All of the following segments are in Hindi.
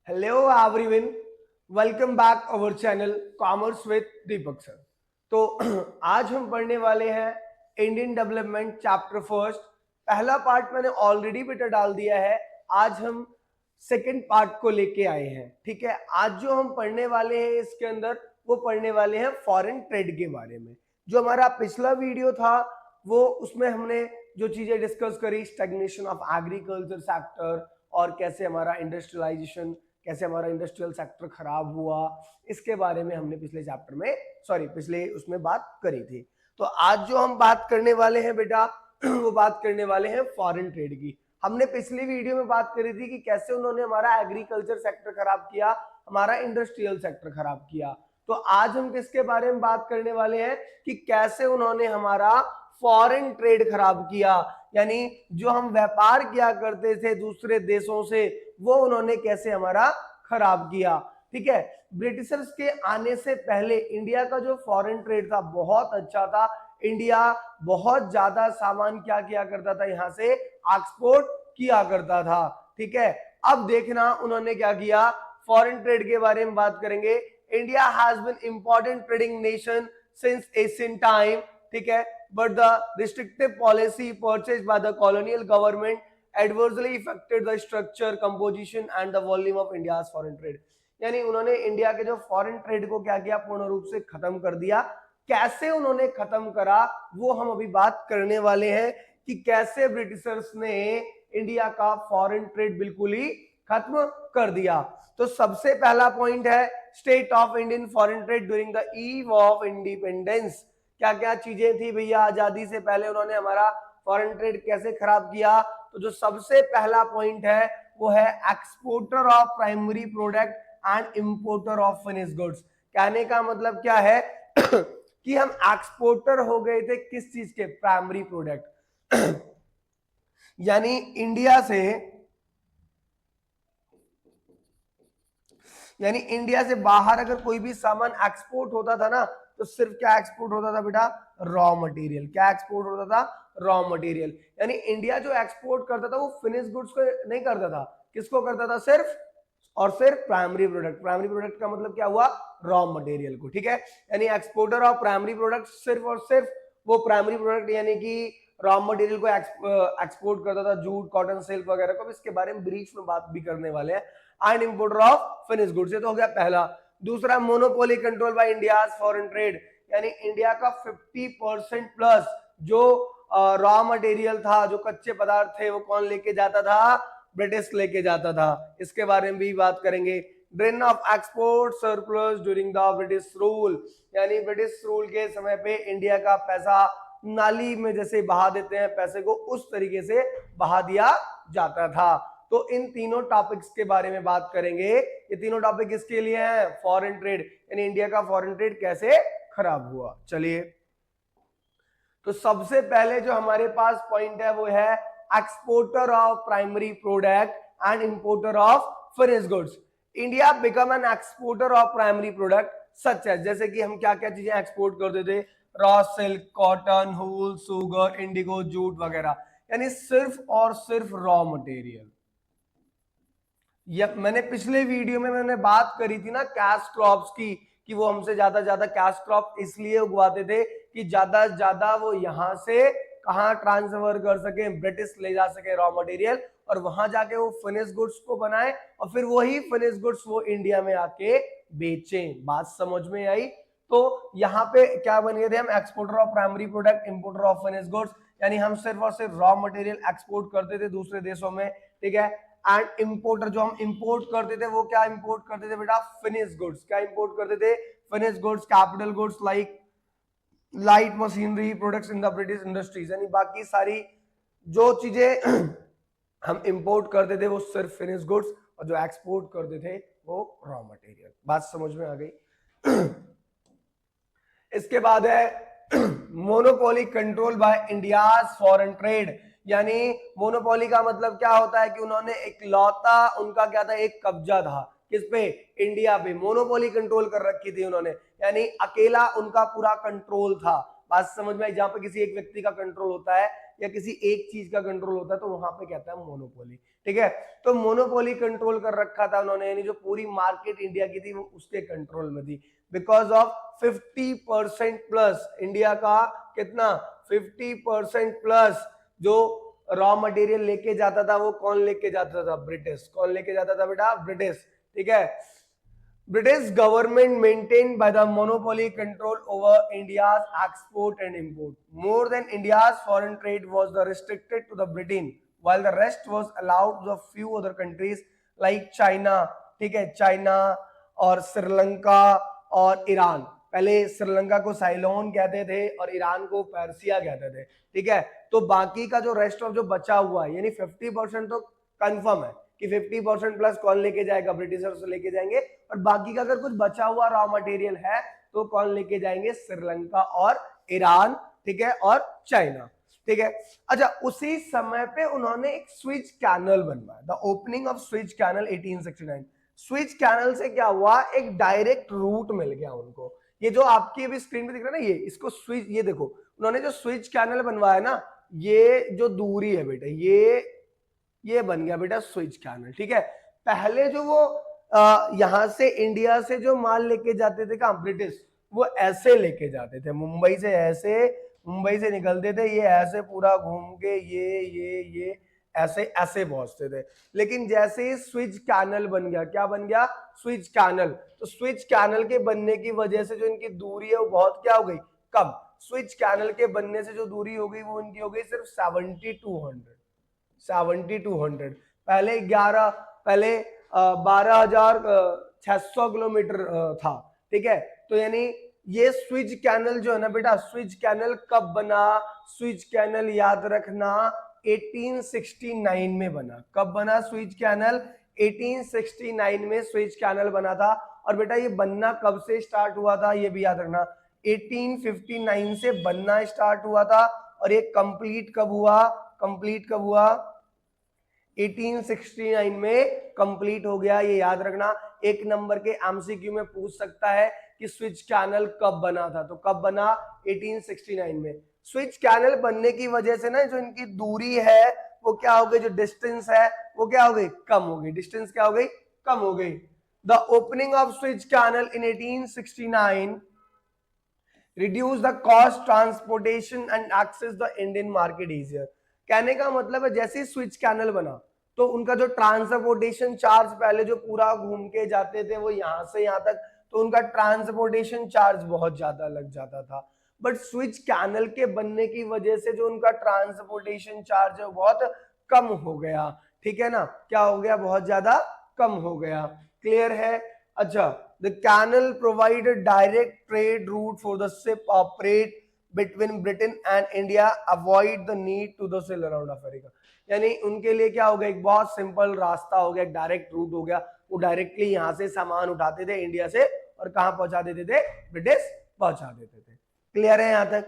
Hello everyone, welcome back our channel commerce with Deepak sir. तो आज हम पढ़ने वाले हैं इंडियन डेवलपमेंट चैप्टर फर्स्ट। पहला पार्ट मैंने ऑलरेडी बेटा डाल दिया है। आज हम सेकंड पार्ट को लेके आए हैं। ठीक है, आज जो हम पढ़ने वाले हैं इसके अंदर वो पढ़ने वाले हैं फॉरेन ट्रेड के बारे में। जो हमारा पिछला वीडियो था वो उसमें हमने जो चीजें डिस्कस करी, स्टैग्नेशन ऑफ एग्रीकल्चर सेक्टर और कैसे हमारा इंडस्ट्रियलाइजेशन, कैसे हमारा इंडस्ट्रियल सेक्टर खराब हुआ, इसके बारे में हमने पिछले उसमें बात करी थी। तो आज जो हम बात करने वाले हैं बेटा वो बात करने वाले हैं फॉरेन ट्रेड की। हमने पिछली वीडियो में बात करी थी कि कैसे उन्होंने हमारा एग्रीकल्चर सेक्टर खराब किया, हमारा इंडस्ट्रियल सेक्टर खराब किया। तो आज हम किसके बारे में बात करने वाले हैं कि कैसे उन्होंने हमारा फॉरेन ट्रेड खराब किया, यानी जो हम व्यापार किया करते थे दूसरे देशों से वो उन्होंने कैसे हमारा खराब किया। ठीक है, ब्रिटिशर्स के आने से पहले इंडिया का जो फॉरेन ट्रेड था बहुत अच्छा था। इंडिया बहुत ज्यादा सामान क्या किया करता था, यहां से एक्सपोर्ट किया करता था। ठीक है, अब देखना उन्होंने क्या किया। फॉरेन ट्रेड के बारे में बात करेंगे। India has been important trading nation since Asian time. ठीक है, but the restrictive policy purchased by the colonial government adversely affected the structure, composition and the volume of India's foreign trade। यानी उन्होंने इंडिया के जो फॉरेन ट्रेड को क्या किया, पूर्ण रूप से खत्म कर दिया। कैसे उन्होंने खत्म करा वो हम अभी बात करने वाले हैं कि कैसे ब्रिटिशर्स ने इंडिया का फॉरेन ट्रेड बिल्कुल ही खत्म कर दिया। तो सबसे पहला पॉइंट है state of Indian foreign trade during the eve of independence. क्या क्या चीजें थी भैया आजादी से पहले उन्होंने हमारा फॉरेन ट्रेड कैसे खराब किया। तो जो सबसे पहला पॉइंट है वो है exporter of primary product and importer of finish goods. कहने का मतलब क्या है कि हम एक्सपोर्टर हो गए थे किस चीज के, प्राइमरी प्रोडक्ट यानी इंडिया से बाहर अगर कोई भी सामान एक्सपोर्ट होता था ना तो सिर्फ क्या एक्सपोर्ट होता था बेटा, रॉ मटेरियल। क्या एक्सपोर्ट होता था, रॉ मटेरियल। यानी इंडिया जो एक्सपोर्ट करता था वो फिनिश गुड्स को नहीं करता था, किसको करता था, सिर्फ और सिर्फ प्राइमरी प्रोडक्ट। प्राइमरी प्रोडक्ट का मतलब क्या हुआ, रॉ मटेरियल को। ठीक है, यानी एक्सपोर्टर ऑफ प्राइमरी प्रोडक्ट सिर्फ और सिर्फ वो प्राइमरी प्रोडक्ट यानी कि रॉ मटेरियल को एक्सपोर्ट करता था, जूट, कॉटन, सिल्क वगैरह को। इसके बारे में ब्रीफ में बात भी करने वाले हैं। And importer of finish goods, ये तो हो गया पहला। दूसरा, monopoly control by India foreign trade, यानी इंडिया का 50% प्लस जो रॉ मटेरियल था, जो कच्चे पदार्थ थे, वो कौन लेके जाता था, ब्रिटिश लेके जाता था। इसके बारे में भी बात करेंगे। Drain of export surplus during the British rule, यानी ब्रिटिश रूल के समय पे इंडिया का पैसा नाली में जैसे बहा देते हैं पैसे को, उस तरीके से बहा दिया जाता था। तो इन तीनों टॉपिक्स के बारे में बात करेंगे। ये तीनों टॉपिक किसके लिए हैं, फॉरेन ट्रेड, यानी इंडिया का फॉरेन ट्रेड कैसे खराब हुआ। चलिए, तो सबसे पहले जो हमारे पास पॉइंट है वो है exporter of primary product and importer of finish goods. India become an exporter of primary product such है, जैसे कि हम क्या क्या चीजें एक्सपोर्ट करते थे, रॉ सिल्क, कॉटन, वूल, सुगर, इंडिगो, जूट वगैरह, यानी सिर्फ और सिर्फ रॉ मटेरियल। मैंने पिछले वीडियो में मैंने बात करी थी ना कैश क्रॉप्स की, कि वो हमसे ज्यादा कैश क्रॉप इसलिए उगवाते थे कि ज्यादा वो यहां से कहां ट्रांसफर कर सके, ब्रिटिश ले जा सके रॉ मटेरियल, और वहां जाके वो फिनिश गुड्स को बनाए और फिर वही फिनिश गुड्स वो इंडिया में आके बेचें। बात समझ में आई। तो यहाँ पे क्या बन गए थे हम, exporter of primary product, importer of finish goods, यानी हम सिर्फ और सिर्फ रॉ मटेरियल एक्सपोर्ट करते थे दूसरे देशों में। ठीक है, एंड इंपोर्टर, जो हम इंपोर्ट करते थे वो क्या इंपोर्ट करते थे बेटा, फिनिश गुड्स। क्या इंपोर्ट करते थे, finish goods, capital goods like light machinery, products in the British industries, यानी बाकी सारी जो चीजें हम इंपोर्ट करते थे वो सिर्फ फिनिश गुड्स, और जो एक्सपोर्ट करते थे वो रॉ मटेरियल। बात समझ में आ गई। इसके बाद है monopoly control by India's foreign trade, यानी मोनोपोली का मतलब क्या होता है कि उन्होंने एक लौता, उनका क्या था, एक कब्जा था किस पे, इंडिया पे। मोनोपोली कंट्रोल कर रखी थी उन्होंने, यानी अकेला उनका पूरा कंट्रोल था। बात समझ में आई। जहां पे किसी एक व्यक्ति का कंट्रोल होता है या किसी एक चीज का कंट्रोल होता है तो वहां पे कहता है मोनोपोली। ठीक है। तो मोनोपोली कंट्रोल कर रखा था उन्होंने, यानी जो पूरी मार्केट इंडिया की थी वो उसके कंट्रोल में थी। बिकॉज ऑफ 50% प्लस, इंडिया का कितना 50% प्लस जो रॉ मटेरियल लेके जाता था वो कौन लेके जाता था? ब्रिटिश। कौन लेके जाता था बेटा? ब्रिटिश। ठीक है। British government maintained by the monopoly control over India's export and import. More than India's foreign trade was restricted to the Britain, while the rest was allowed to a few other countries like China, ठीक है, चाइना और श्रीलंका और ईरान। पहले श्रीलंका को साइलोन कहते थे और ईरान को पर्सिया कहते थे, ठीक है। तो बाकी का जो रेस्ट ऑफ जो बचा हुआ है, यानी 50% तो कंफर्म है कि 50% प्लस कौन लेके जाएगा? ब्रिटिशर्स लेके जाएंगे। और बाकी का अगर कुछ बचा हुआ रॉ मटेरियल है तो कौन लेके जाएंगे? श्रीलंका और ईरान, ठीक है, और चाइना, ठीक है। अच्छा, उसी समय पे उन्होंने एक स्विच कैनल बनवाया, the opening of Suez canal 1869। Suez canal से क्या हुआ? एक डायरेक्ट रूट मिल गया उनको। ये जो आपकी अभी स्क्रीन पे दिख रहा है ना, ये इसको स्विच, ये देखो उन्होंने जो स्विच कैनल बनवाया ना, ये जो दूरी है बेटा, ये बन गया बेटा स्विच कैनल, ठीक है। पहले जो वो यहां से इंडिया से जो माल लेके जाते थे कहां? ब्रिटिश, वो ऐसे लेके जाते थे, मुंबई से ऐसे, मुंबई से निकलते थे, ये ऐसे पूरा घूम के ये ऐसे ऐसे पहुंचते थे। लेकिन जैसे ही स्विच कैनल बन गया, क्या बन गया? Suez canal. तो स्विच कैनल के बनने की वजह से जो इनकी दूरी है वो बहुत क्या हो गई? कम। स्विच कैनल के बनने से जो दूरी हो गई वो इनकी हो गई सिर्फ 7200। पहले 12,600 किलोमीटर था, ठीक है। तो यानी ये स्विच कैनल जो है ना बेटा, स्विच कैनल कब बना? स्विच कैनल याद रखना 1869 में बना। कब बना स्विच कैनल? 1869 में स्विच कैनल बना था। और बेटा ये बनना कब से स्टार्ट हुआ था? ये भी याद रखना 1859 से बनना स्टार्ट हुआ था। और ये कंप्लीट कब हुआ? 1869 में कंप्लीट हो गया। ये याद रखना, एक नंबर के एमसीक्यू में पूछ सकता है कि स्विच कैनल कब बना था, तो कब बना? 1869 में। स्विच कैनल बनने की वजह से ना जो इनकी दूरी है वो क्या हो गई? जो डिस्टेंस है वो क्या हो गई? कम हो गई। डिस्टेंस क्या हो गई? कम हो गई। The opening of Suez canal in 1869 reduce the cost transportation and access the Indian market easier। कहने का मतलब है जैसे स्विच कैनल बना तो उनका जो ट्रांसपोर्टेशन चार्ज, पहले जो पूरा घूम के जाते थे वो यहां से यहां तक, तो उनका ट्रांसपोर्टेशन चार्ज बहुत ज्यादा लग जाता था। बट स्विच कैनल के बनने की वजह से जो उनका ट्रांसपोर्टेशन चार्ज है बहुत कम हो गया, ठीक है ना। क्या हो गया? बहुत ज्यादा कम हो गया। क्लियर है? अच्छा, the canal provide a direct trade route for the ship operate between Britain and India, avoid the need to the sail around Africa। यानी उनके लिए क्या हो गया? एक बहुत सिंपल रास्ता हो गया, डायरेक्ट रूट हो गया। वो डायरेक्टली यहाँ से सामान उठाते थे इंडिया से और कहाँ पहुंचा देते थे? ब्रिटिश पहुंचा देते थे। क्लियर है यहाँ तक?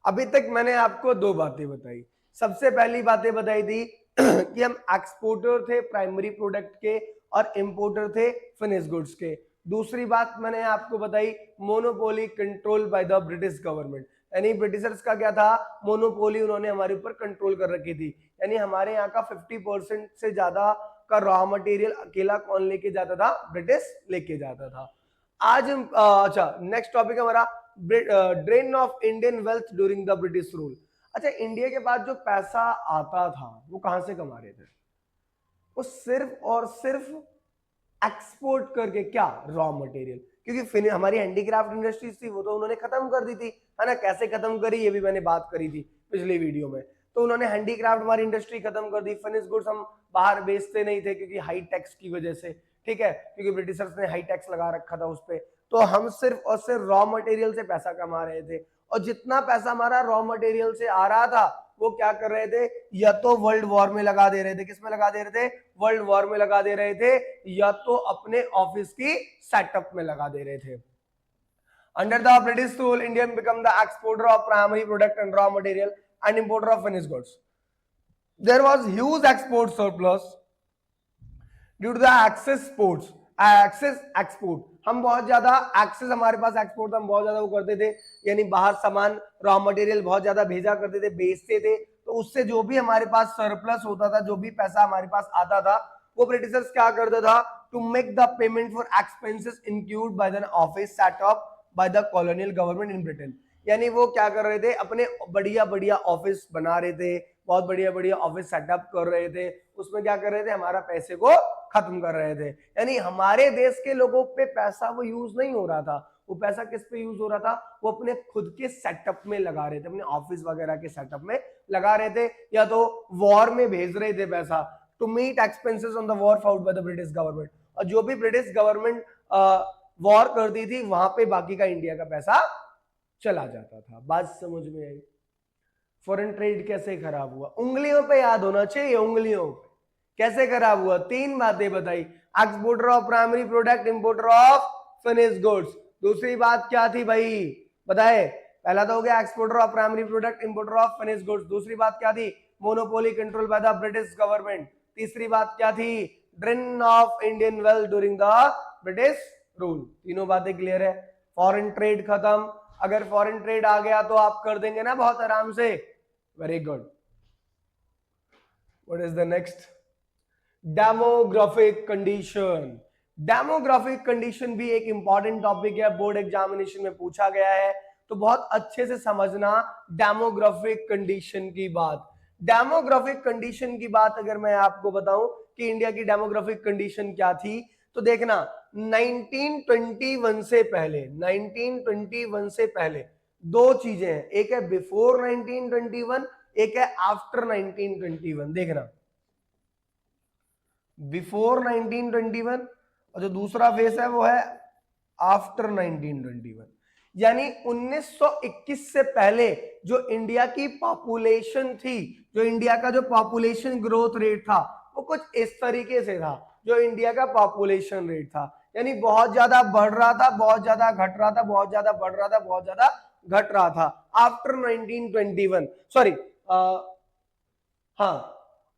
अभी तक मैंने आपको दो बातें बताई। सबसे पहली बातें बताई थी कि हम एक्सपोर्टर थे प्राइमरी प्रोडक्ट के और इंपोर्टर थे फिनिश गुड्स के। दूसरी बात मैंने आपको बताई, monopoly control by the British government, यानी ब्रिटिशर्स का क्या था? मोनोपोली उन्होंने हमारे ऊपर कंट्रोल कर रखी थी। यानी हमारे यहाँ का 50% से ज्यादा का रॉ मटेरियल अकेला कौन लेके जाता था? ब्रिटिश लेके जाता था। आज हम अच्छा, नेक्स्ट टॉपिक हमारा drain of Indian wealth during the British rule. अच्छा, इंडिया के बाद जो पैसा आता था वो कहां से कमा रहे थे? वो सिर्फ और सिर्फ एक्सपोर्ट करके। क्या? Raw material. क्योंकि हमारी हैंडीक्राफ्ट इंडस्ट्रीज थी वो तो उन्होंने खत्म कर दी थी, है ना। कैसे खत्म करी ये भी मैंने बात करी थी पिछले वीडियो में। तो उन्होंने हैंडीक्राफ्ट हमारी इंडस्ट्री खत्म कर दी। फिनिश गुड्स हम बाहर बेचते नहीं थे क्योंकि हाई टैक्स की वजह से, ठीक है, क्योंकि ब्रिटिशर्स ने हाई टैक्स लगा रखा था उस पर। तो हम सिर्फ और सिर्फ रॉ मटेरियल से पैसा कमा रहे थे। और जितना पैसा हमारा रॉ मटेरियल से आ रहा था वो क्या कर रहे थे? या तो वर्ल्ड वॉर में लगा दे रहे थे। किस में लगा दे रहे थे? वर्ल्ड वॉर में लगा दे रहे थे, या तो अपने ऑफिस की सेटअप में लगा दे रहे थे। Under the British rule India become the exporter of primary product and raw material and importer of finish goods. There was huge export surplus due to the excess export. हम बहुत ज्यादा एक्सेस, हमारे पास एक्सपोर्ट था, हम बहुत ज्यादा वो करते थे, यानी बाहर सामान रॉ मटेरियल बहुत ज्यादा भेजा करते थे, बेचते थे। तो उससे जो भी हमारे पास सरप्लस होता था, जो भी पैसा हमारे पास आता था, वो ब्रिटिशर्स क्या करता था, to make the payment for expenses include by the office set up by the colonial government in Britain. यानी वो क्या कर रहे थे, अपने बढ़िया बढ़िया ऑफिस बना रहे थे, बहुत बढ़िया बढ़िया ऑफिस सेटअप कर रहे थे, उसमें क्या कर रहे थे, हमारा पैसे को खत्म कर रहे थे। यानी हमारे देश के लोगों पे पैसा वो यूज नहीं हो रहा था, वो पैसा किस पे यूज हो रहा था, वो अपने खुद के सेटअप में लगा रहे थे, अपने ऑफिस वगैरह के सेटअप में लगा रहे थे, या तो वॉर में भेज रहे थे पैसा, to meet expenses on the war fought by the British government. और जो भी ब्रिटिश गवर्नमेंट वॉर करती थी, वहां पे बाकी का इंडिया का पैसा चला जाता था। बात समझ में आई? फॉरेन ट्रेड कैसे खराब हुआ, उंगलियों पे याद होना चाहिए, उंगलियों पे कैसे खराब हुआ। तीन बातें बताई, exporter of primary product, importer of finish goods. दूसरी बात क्या थी भाई, बताए? पहला तो हो गया exporter of primary product, importer of finish goods. दूसरी बात क्या थी, monopoly control by the British government. तीसरी बात क्या थी, drain of Indian wealth during the British rule. तीनों बातें क्लियर है। फॉरेन ट्रेड खत्म, अगर फॉरेन ट्रेड आ गया तो आप कर देंगे ना बहुत आराम से। Very good. What is the next? Demographic condition. Demographic condition भी एक इंपॉर्टेंट टॉपिक है, बोर्ड एग्जामिनेशन में पूछा गया है, तो बहुत अच्छे से समझना डेमोग्राफिक कंडीशन की बात। डेमोग्राफिक कंडीशन की बात अगर मैं आपको बताऊं कि इंडिया की डेमोग्राफिक कंडीशन क्या थी, तो देखना 1921 से पहले, 1921 से पहले दो चीजें हैं, एक है बिफोर 1921, एक है आफ्टर 1921। देखना, बिफोर 1921 और जो दूसरा फेस है वो है आफ्टर 1921। यानी 1921 से पहले जो इंडिया की पॉपुलेशन थी, जो इंडिया का जो पॉपुलेशन ग्रोथ रेट था, वो कुछ इस तरीके से था, जो इंडिया का पॉपुलेशन रेट था। यानी बहुत ज्यादा बढ़ रहा था, बहुत ज्यादा घट रहा था, बहुत ज्यादा बढ़ रहा था, बहुत ज्यादा घट रहा था आफ्टर 1921, सॉरी हाँ,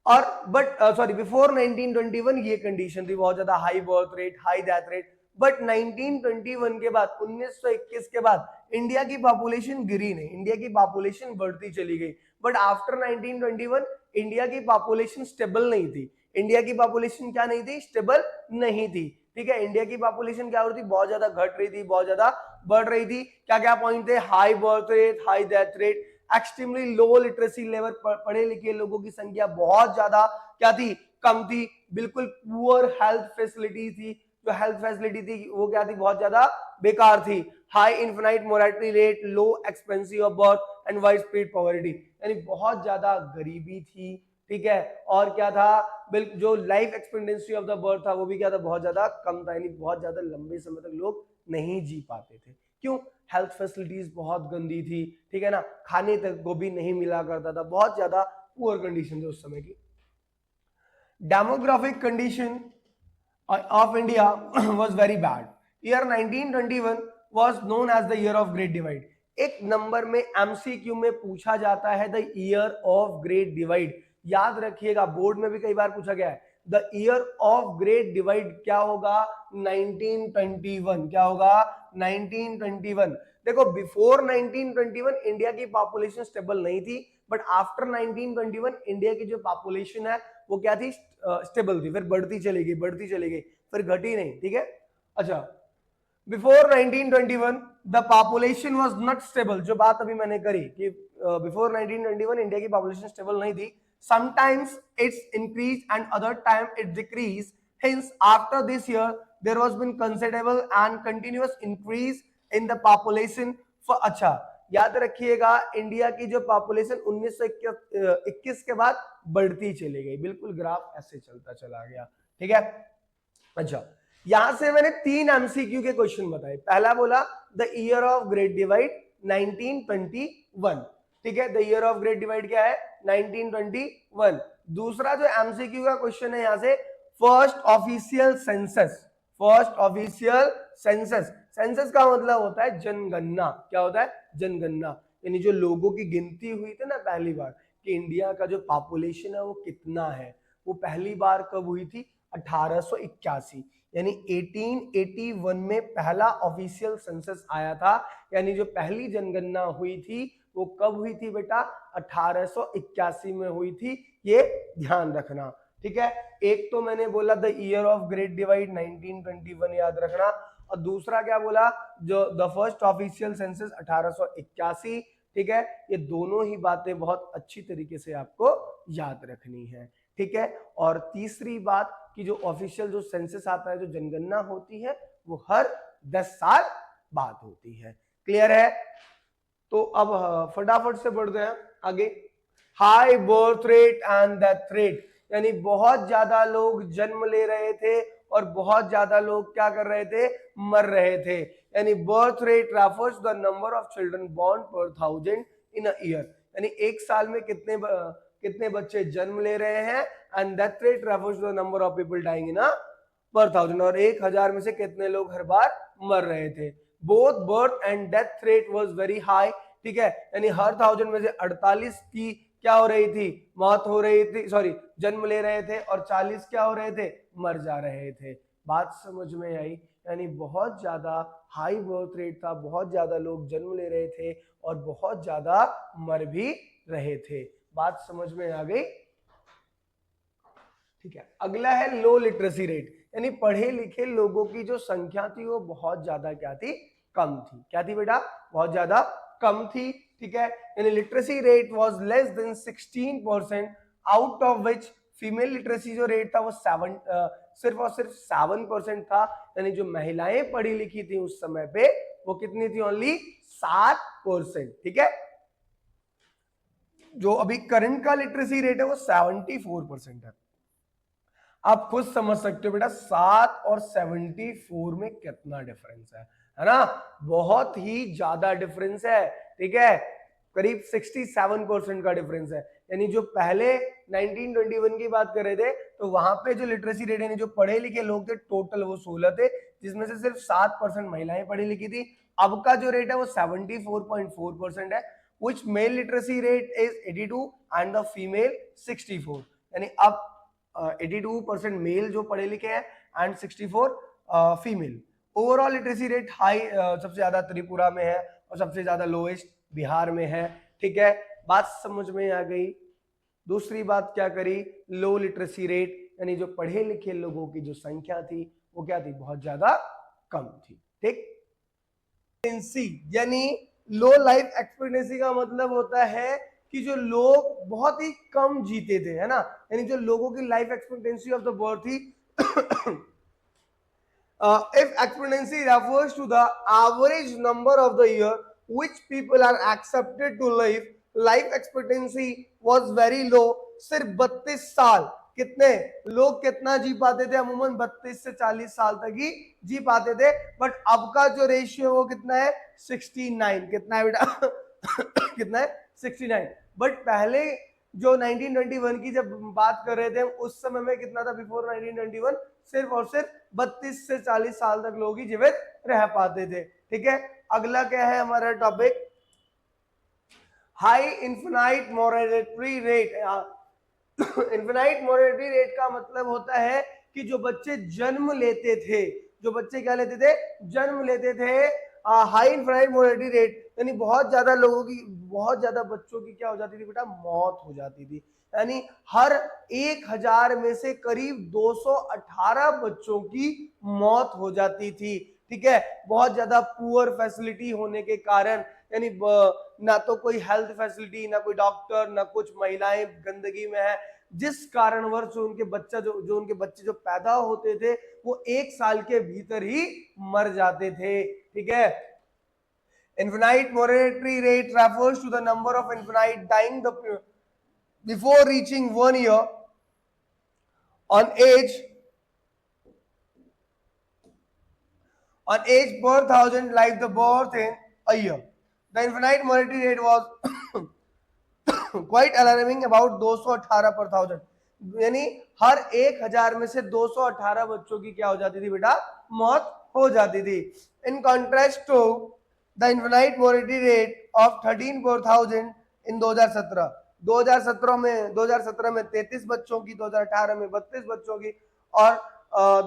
और बट सॉरी बिफोर 1921 ये कंडीशन थी, बहुत ज्यादा high birth rate, high death rate. But 1921 के बाद, 1921 के बाद इंडिया की पॉपुलेशन गिरी नहीं, इंडिया की पॉपुलेशन बढ़ती चली गई। बट आफ्टर 1921 इंडिया की पॉपुलेशन स्टेबल नहीं थी। इंडिया की पॉपुलेशन क्या नहीं थी, स्टेबल नहीं थी। ठीक है, इंडिया की पॉपुलेशन क्या हो रही थी, बहुत ज्यादा घट रही थी, बहुत ज्यादा बढ़ रही थी। क्या क्या पॉइंट थे, high birth rate, high death rate, extremely low literacy level, पढ़े लिखे लोगों की संख्या बहुत ज्यादा क्या थी, कम थी। बिल्कुल पुअर हेल्थ फैसिलिटी थी, जो हेल्थ फैसिलिटी थी वो क्या थी, बहुत ज्यादा बेकार थी। High infinite mortality rate, low expensive of birth and wide spread poverty, यानी बहुत ज्यादा गरीबी थी। ठीक है, और क्या था, बिल्कुल जो life expectancy of the birth था वो भी क्या था, बहुत ज्यादा कम था, यानी बहुत ज्यादा लंबे समय तक लोग नहीं जी पाते थे। क्यों? हेल्थ फैसिलिटीज बहुत गंदी थी। ठीक है ना, खाने तक को भी नहीं मिला करता था, बहुत ज्यादा पुअर कंडीशन थी उस समय की। Demographic condition of India was very bad. Year 1921 was known as the year of Great Divide. एक नंबर में एमसीक्यू में पूछा जाता है the year of great divide. याद रखिएगा, बोर्ड में भी कई बार पूछा गया है, the year of great divide क्या होगा, 1921। क्या होगा, 1921। देखो बिफोर 1921 इंडिया की पॉपुलेशन स्टेबल नहीं थी, बट आफ्टर 1921 इंडिया की जो पॉपुलेशन है वो क्या थी, स्टेबल थी, फिर बढ़ती चली गई, बढ़ती चली गई, फिर घटी नहीं। ठीक है, अच्छा, before 1921 the population was not stable, जो बात अभी मैंने करी कि बिफोर 1921 इंडिया की पॉपुलेशन स्टेबल नहीं थी। Sometimes it's increase and other time it decrease, hence after this year there was been considerable and continuous increase in the population for, अच्छा याद रखिएगा, इंडिया की जो पॉपुलेशन 1921 के बाद बढ़ती चली गई, बिल्कुल ग्राफ ऐसे चलता चला गया। ठीक है, अच्छा, यहां से मैंने तीन एमसीक्यू के क्वेश्चन बताए। पहला बोला the year of great divide 1921। ठीक है, the year of great divide क्या है, 1921। दूसरा जो एमसीक्यू का क्वेश्चन है यहां से, first official census, first official census. Census का मतलब होता है जनगणना। क्या होता है, जनगणना, यानी जो लोगों की गिनती हुई थी ना पहली बार, कि इंडिया का जो पॉपुलेशन है वो कितना है, वो पहली बार कब हुई थी, 1881, यानी 1881 में पहला ऑफिशियल सेंसस आया था। यानी जो पहली जनगणना हुई थी वो कब हुई थी बेटा? 1881 में हुई थी, ये ध्यान रखना। ठीक है, एक तो मैंने बोला the year of great divide 1921 याद रखना, और दूसरा क्या बोला, जो द फर्स्ट ऑफिशियल सेंसस 1881। ठीक है, ये दोनों ही बातें बहुत अच्छी तरीके से आपको याद रखनी है। ठीक है, और तीसरी बात कि जो ऑफिशियल जो सेंसस आता है, जो जनगणना होती है, वो हर 10 साल बाद होती है। क्लियर है? तो अब फटाफट से बढ़ते हैं आगे। High birth rate and death rate, यानी बहुत ज्यादा लोग जन्म ले रहे थे और बहुत ज्यादा लोग क्या कर रहे थे? मर रहे थे। यानी birth rate refers the number of children born per 1000 in a year, यानी एक साल में कितने बच्चे जन्म ले रहे हैं, and death rate refers the number of people dying in a per 1000, और 1000 में से कितने लोग हर बार मर रहे थे। Both birth and death rate was very high. ठीक है, यानी हर 1000 में से 48 की क्या हो रही थी? मौत हो रही थी, सॉरी जन्म ले रहे थे, और 40 क्या हो रहे थे? मर जा रहे थे। बात समझ में आई? यानी बहुत ज्यादा हाई बर्थ रेट था, बहुत ज्यादा लोग जन्म ले रहे थे और बहुत ज्यादा मर भी रहे थे। बात समझ में आ गई? ठीक है, अगला है लो लिटरेसी रेट, यानी पढ़े लिखे लोगों की जो संख्या थी वो बहुत ज्यादा क्या थी? कम थी। क्या थी बेटा? बहुत ज्यादा कम थी। ठीक है, यानी literacy rate was less than 16%, out of which female literacy जो रेट था वो सिर्फ और सिर्फ 7% था। यानी जो महिलाएं पढ़ी लिखी थी उस समय पे वो कितनी थी? ओनली 7%। ठीक है, जो अभी करंट का लिटरेसी रेट है वो 74% है। आप खुद समझ सकते हो बेटा 7 और 74 में कितना डिफरेंस है ना? बहुत ही ज्यादा डिफरेंस है। ठीक है, करीब 67% का डिफरेंस है। यानी जो पहले 1921 की बात कर रहे थे तो वहां पे जो लिटरेसी रेट यानी जो पढ़े लिखे लोग थे टोटल वो 16 थे, जिसमें से सिर्फ 7% महिलाएं पढ़ी लिखी थी। अब का जो रेट है वो 74.4% है, which male literacy rate is 82 and the female 64। यानी अब 82% मेल जो पढ़े लिखे हैं and 64 female. Overall literacy rate high सबसे ज्यादा त्रिपुरा में है और सबसे ज्यादा लोएस्ट बिहार में है। ठीक है, बात समझ में आ गई? दूसरी बात क्या करी? लो लिटरेसी रेट, यानी जो पढ़े लिखे लोगों की जो संख्या थी वो क्या थी? बहुत ज्यादा कम थी। ठीक, यानी लो लाइफ एक्सपेक्टेंसी का मतलब होता है कि जो लोग बहुत ही कम जीते थे, है ना? यानी जो लोगों की life expectancy of the birth थी if expectancy refers to the average number of the year which people are accepted to live, life expectancy was very low। सिर्फ 32 साल कितने लोग कितना जी पाते थे? अमूमन 32 से 40 साल तक ही जी पाते थे। बट अब का जो रेशियो वो कितना है? 69। कितना है बेटा? कितना है? 69। बट पहले जो 1921 की जब बात कर रहे थे उस समय में कितना था? बिफोर 1921 सिर्फ और सिर्फ 32 से 40 साल तक लोग ही जीवित रह पाते थे। ठीक है, अगला क्या है हमारा topic? High infinite mortality rate. Infinite mortality rate का मतलब होता है कि जो बच्चे जन्म लेते थे, जो बच्चे क्या लेते थे? जन्म लेते थे। हाई इन्फिनाइट मोर्टेलिटी रेट यानी बहुत ज्यादा लोगों की, बहुत ज्यादा बच्चों की क्या हो जाती थी बेटा? मौत हो जाती थी। यानी हर 1000 में से करीब 218 बच्चों की मौत हो जाती थी। ठीक है, बहुत ज्यादा पुअर फैसिलिटी होने के कारण, यानी ना तो कोई हेल्थ फैसिलिटी, ना कोई डॉक्टर, ना कुछ, महिलाएं गंदगी में है, जिस कारणवश उनके बच्चे जो पैदा होते थे वो 1 साल के भीतर ही मर जाते थे। ठीक है, infinite mortality rate refers to the number of infant dying before reaching 1 year on age per 1000 like the birth in a year. The infinite mortality rate was quite alarming, about 218 per 1000। यानी हर 1000 में से 218 बच्चों की क्या हो जाती थी बेटा? मौत हो जाती थी। In contrast to the infinite mortality rate of 13 per 1000 in 2017 में 33 बच्चों की, 2018 में 32 बच्चों की, और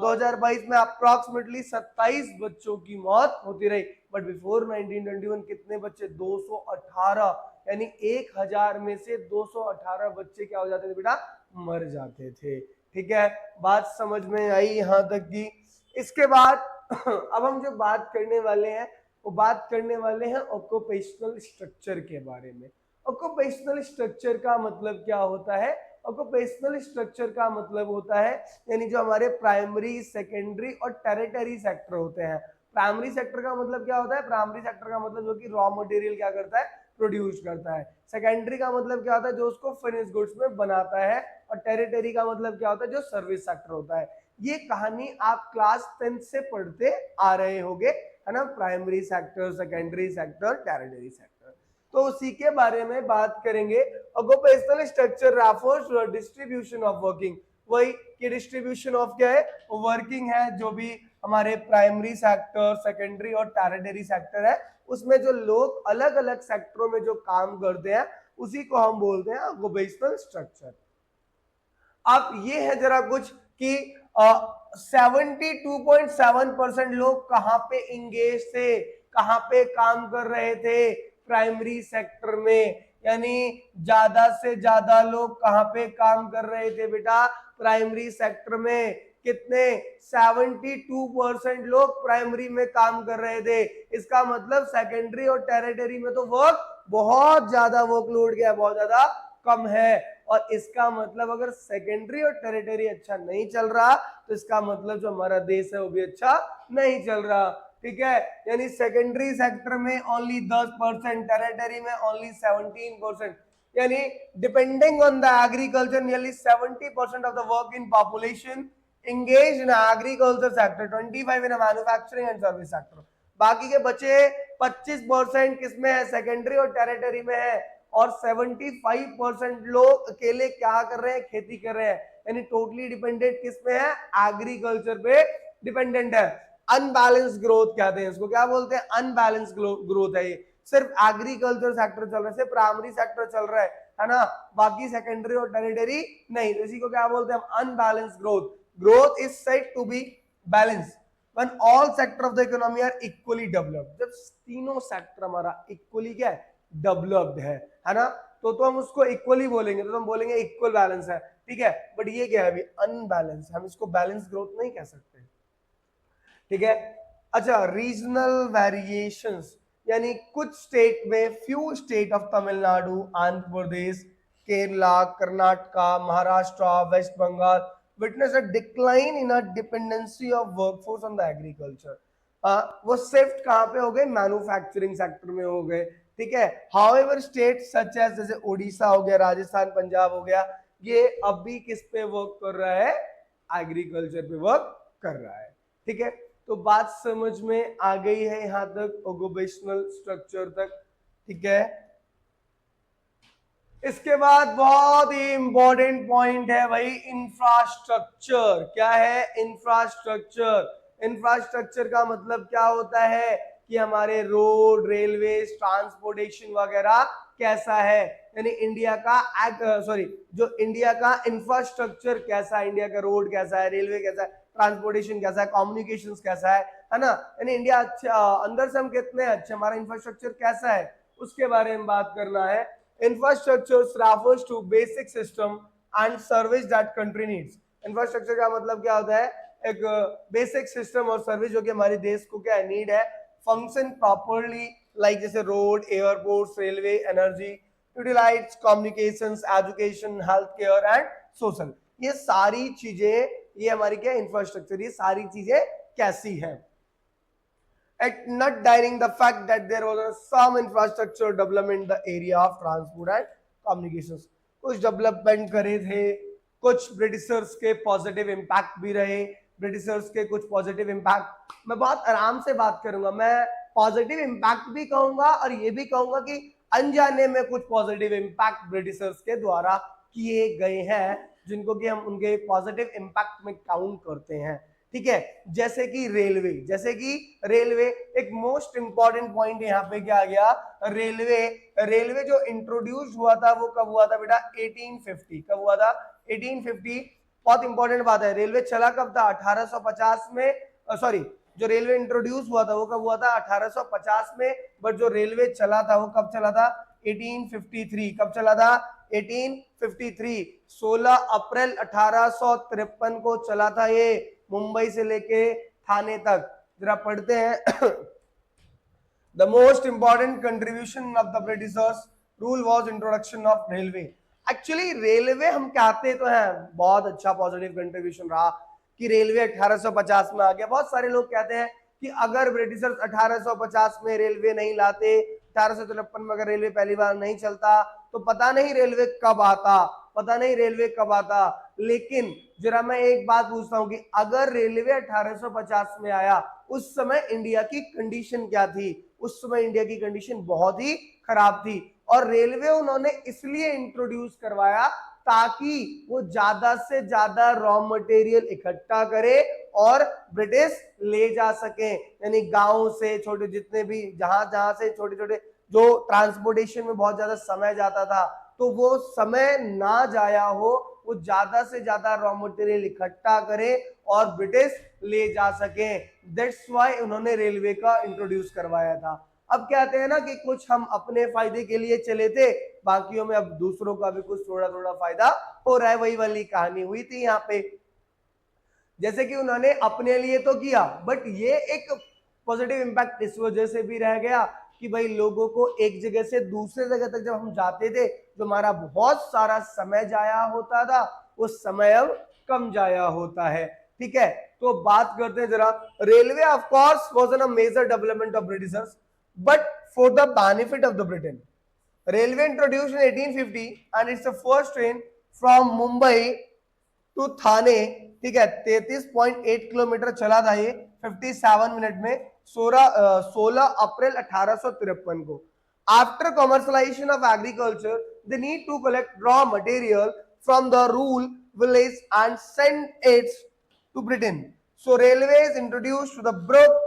2022 में अप्रॉक्सीमेटली 27 बच्चों की मौत होती रही। बट बिफोर 1921 कितने बच्चे? 218। यानी 1000 में से 218 बच्चे क्या हो जाते थे बेटा, मर जाते थे। ठीक है, बात समझ में आई यहाँ तक की। इसके बाद अब हम जो बात करने वाले हैं वो बात करने वाले हैं ऑक्यूपेशनल स्ट्रक्चर के बारे में। ऑक्यूपेशनल स्ट्रक्चर का मतलब क्या होता है? ऑक्यूपेशनल स्ट्रक्चर का मतलब होता है यानी जो हमारे प्राइमरी, सेकेंडरी और टेरिटरी सेक्टर होते हैं। प्राइमरी सेक्टर का मतलब क्या होता है? प्राइमरी सेक्टर का मतलब जो कि रॉ मटेरियल क्या करता है, प्रोड्यूस करता है। सेकेंडरी का मतलब क्या होता है? जो उसको फिनिश गुड्स में बनाता है। और टेरिटरी का मतलब क्या होता है? जो सर्विस सेक्टर होता है। ये कहानी आप क्लास 10th से पढ़ते आ रहे होंगे, है ना, primary sector, secondary sector, tertiary sector. तो उसी के बारे में बात करेंगे। Occupational structure refers to distribution of working. वही कि डिस्ट्रीब्यूशन ऑफ क्या है, वर्किंग है। जो भी हमारे प्राइमरी सेक्टर, सेकेंडरी और टेरिटरी सेक्टर है उसमें जो लोग अलग अलग सेक्टरों में जो काम करते हैं उसी को हम बोलते हैं ऑक्यूपेशनल स्ट्रक्चर। अब ये है जरा कुछ कि 72.7% लोग कहां पे इंगेज थे, कहां पे काम कर रहे थे? प्राइमरी सेक्टर में। यानी ज्यादा से ज्यादा लोग कहां पे काम कर रहे थे बेटा? प्राइमरी सेक्टर में। कितने? 72% लोग प्राइमरी में काम कर रहे थे। इसका मतलब सेकेंडरी और टेरिटरी में तो वर्क बहुत ज्यादा, वर्कलोड क्या है, बहुत ज्यादा कम है। और इसका मतलब अगर सेकेंडरी और टेरिटरी अच्छा नहीं चल रहा तो इसका मतलब जो हमारा देश है वो भी अच्छा नहीं चल रहा। ठीक है, यानी सेकेंडरी सेक्टर में ओनली 10%, टेरिटरी में ओनली 17%। यानी depending on the agriculture nearly 70% of the work in population engaged in agriculture sector, 25 in a manufacturing and service sector। बाकी के बचे 25% किसमें है? सेकेंडरी और टेरिटरी में है। और 75% लोग अकेले क्या कर रहे हैं? खेती कर रहे हैं। यानी टोटली डिपेंडेंट किस पे है? एग्रीकल्चर पे डिपेंडेंट है। अनबैलेंस ग्रोथ कहते हैं इसको। क्या बोलते हैं? अनबैलेंस ग्रोथ है ये। सिर्फ एग्रीकल्चर सेक्टर चल रहा है, सिर्फ प्राइमरी सेक्टर चल रहा है ना, बाकी सेकेंडरी और टेरिटरी नहीं। तो इसी को क्या बोलते हैं? Unbalance growth. Growth is said to be balance when all sector of the economy are equally developed। जब तीनों सेक्टर हमारा इक्वली क्या है? डेवलप्ड है ना, तो हम उसको इक्वली बोलेंगे, तो हम बोलेंगे इक्वल बैलेंस है। ठीक है, बट ये क्या है अभी? अनबैलेंस। हम इसको बैलेंस ग्रोथ नहीं कह सकते। ठीक है, अच्छा, रीजनल वेरिएशंस यानी कुछ स्टेट में, few state of Tamil Nadu, Andhra Pradesh, Kerala, Karnataka, Maharashtra, West Bengal witness a decline in a dependency of workforce on the agriculture। वो शिफ्ट कहां पे हो गए? मैन्युफैक्चरिंग सेक्टर में हो गए। ठीक है, हाउएवर स्टेट सच एज जैसे उड़ीसा हो गया, राजस्थान, पंजाब हो गया, ये अब भी किस पे वर्क कर रहा है? एग्रीकल्चर पे वर्क कर रहा है। ठीक है, तो बात समझ में आ गई है यहां तक, ऑक्यूपेशनल स्ट्रक्चर तक। ठीक है, इसके बाद बहुत ही इंपॉर्टेंट पॉइंट है भाई, इंफ्रास्ट्रक्चर। क्या है? इंफ्रास्ट्रक्चर। इंफ्रास्ट्रक्चर का मतलब क्या होता है कि हमारे रोड, रेलवे, ट्रांसपोर्टेशन वगैरह कैसा है। यानी इंडिया का जो इंडिया का इंफ्रास्ट्रक्चर कैसा है, इंडिया का रोड कैसा है, रेलवे कैसा है, ट्रांसपोर्टेशन कैसा है, कम्युनिकेशंस कैसा है ना। यानी इंडिया अच्छा, अंदर से हम कितने अच्छे, हमारा इंफ्रास्ट्रक्चर कैसा है उसके बारे में बात करना है। Infrastructure refers to basic system and service that country needs। Infrastructure का मतलब क्या होता है? एक बेसिक सिस्टम और सर्विस जो कि हमारे देश को क्या है, नीड है, फंक्शन प्रॉपरली, लाइक जैसे road, airport, railway, energy, utilities, communications, education, health care and social. ये सारी चीजें, ये हमारी क्या इंफ्रास्ट्रक्चर, ये सारी चीजें कैसी है? At not denying the fact that there was some infrastructure development in the area of transport and communications। कुछ डेवलपमेंट करे थे, कुछ ब्रिटिशर्स के पॉजिटिव इम्पैक्ट भी रहे, ब्रिटिशर्स के कुछ पॉजिटिव इम्पैक्ट। मैं बहुत आराम से बात करूंगा, मैं पॉजिटिव इम्पैक्ट भी कहूंगा और ये भी कहूंगा कि अनजाने में कुछ पॉजिटिव इम्पैक्ट ब्रिटिशर्स के द्वारा किए गए हैं, जिनको कि हम उनके पॉजिटिव इम्पैक्ट में काउंट करते हैं। ठीक है, जैसे कि रेलवे एक मोस्ट इंपॉर्टेंट पॉइंट यहाँ पे क्या आ गया? रेलवे जो इंट्रोड्यूस हुआ था वो कब हुआ था बेटा? 1850। कब हुआ था? 1850। बहुत इंपॉर्टेंट बात है, रेलवे चला कब था? 1850 में। सॉरी, जो रेलवे इंट्रोड्यूस हुआ था वो कब हुआ था? 1850 में। बट जो रेलवे चला था वो कब चला था? 1853। कब चला था? 1853। 16 अप्रैल 1853 को चला था ये, मुंबई से लेके थाने तक। जरा पढ़ते हैं। The most important contribution of the Britishers rule was introduction of railway. Actually railway हम कहते तो हैं बहुत अच्छा पॉजिटिव कंट्रीब्यूशन रहा कि रेलवे 1850 में आ गया। बहुत सारे लोग कहते हैं कि अगर ब्रिटिशर्स 1850 में रेलवे नहीं लाते, 1853 में अगर रेलवे पहली बार नहीं चलता, तो पता नहीं रेलवे कब आता, पता नहीं रेलवे कब आता। लेकिन जरा मैं एक बात पूछता हूं कि अगर रेलवे 1850 में आया, उस समय इंडिया की कंडीशन क्या थी? उस समय इंडिया की कंडीशन बहुत ही खराब थी, और रेलवे उन्होंने इसलिए इंट्रोड्यूस करवाया ताकि वो ज्यादा से ज्यादा रॉ मटेरियल इकट्ठा करे और ब्रिटिश ले जा सके। यानी गांव से छोटे जितने भी जहां से छोटे छोटे जो ट्रांसपोर्टेशन में बहुत ज्यादा समय जाता था, तो वो समय ना जाया हो, वो ज्यादा से ज्यादा रॉ मटेरियल इकट्ठा करे और ब्रिटिश ले जा सके। दैट्स व्हाई उन्होंने रेलवे का इंट्रोड्यूस करवाया था। अब कहते हैं ना कि कुछ हम अपने फायदे के लिए चले थे, बाकियों में अब दूसरों का भी कुछ थोड़ा थोड़ा फायदा हो रहा है। वही वाली कहानी हुई थी यहाँ पे। जैसे कि उन्होंने अपने लिए तो किया, बट ये एक पॉजिटिव इंपैक्ट इस वजह से भी रह गया कि भाई लोगों को एक जगह से दूसरे जगह तक जब हम जाते थे, जो हमारा बहुत सारा समय जाया होता था, वो समय अब कम जाया होता है। ठीक है, तो बात करते हैं जरा। Railway of course was an major development of Britishers, but for the benefit of the Britain. Railway introduced in 1850 and it's the first train from Mumbai to Thane। ठीक है, 33.8 किलोमीटर चला था ये 57 मिनट में, 16 अप्रैल 1853 को। After commercialization of agriculture, they need to collect raw material from the rural village and send it to Britain. So railways introduced to the broke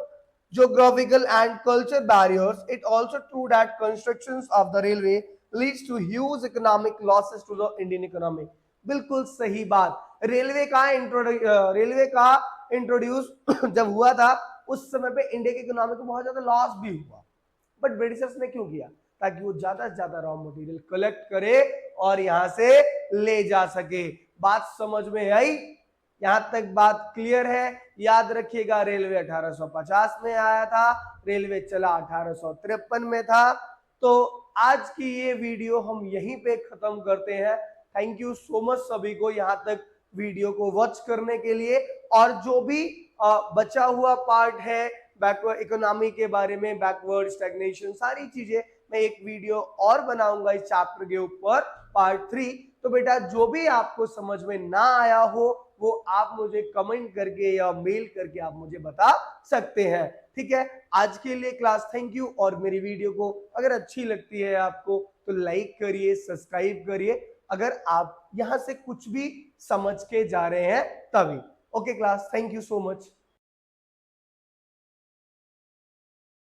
geographical and cultural barriers. It also true that constructions of the railway leads to huge economic losses to the Indian economy। बिल्कुल सही बात। रेलवे का इंट्रोड्यूस जब हुआ था, उस समय पे इंडिया की इकोनॉमी को बहुत ज्यादा लॉस भी हुआ, बट ब्रिटिशर्स ने क्यों किया? ताकि वो ज्यादा से ज्यादा रॉ मटेरियल कलेक्ट करे और यहां से ले जा सके। बात समझ में आई? यहां तक बात क्लियर है? याद रखिएगा, रेलवे 1850 में आया था, रेलवे चला 1853 में था। तो आज की ये वीडियो हम यहीं पे खत्म करते हैं। थैंक यू सो मच सभी को यहाँ तक वीडियो को वॉच करने के लिए। और जो भी बचा हुआ पार्ट है बैकवर्ड इकोनॉमी के बारे में, बैकवर्ड स्टैग्नेशन, सारी चीजें मैं एक वीडियो और बनाऊंगा इस चैप्टर के ऊपर, पार्ट 3। तो बेटा जो भी आपको समझ में ना आया हो, वो आप मुझे कमेंट करके या मेल करके आप मुझे बता सकते हैं। ठीक है, आज के लिए क्लास थैंक यू। और मेरी वीडियो को अगर अच्छी लगती है आपको तो लाइक करिए, सब्सक्राइब करिए, अगर आप यहां से कुछ भी समझ के जा रहे हैं तभी। Okay class, thank you so much.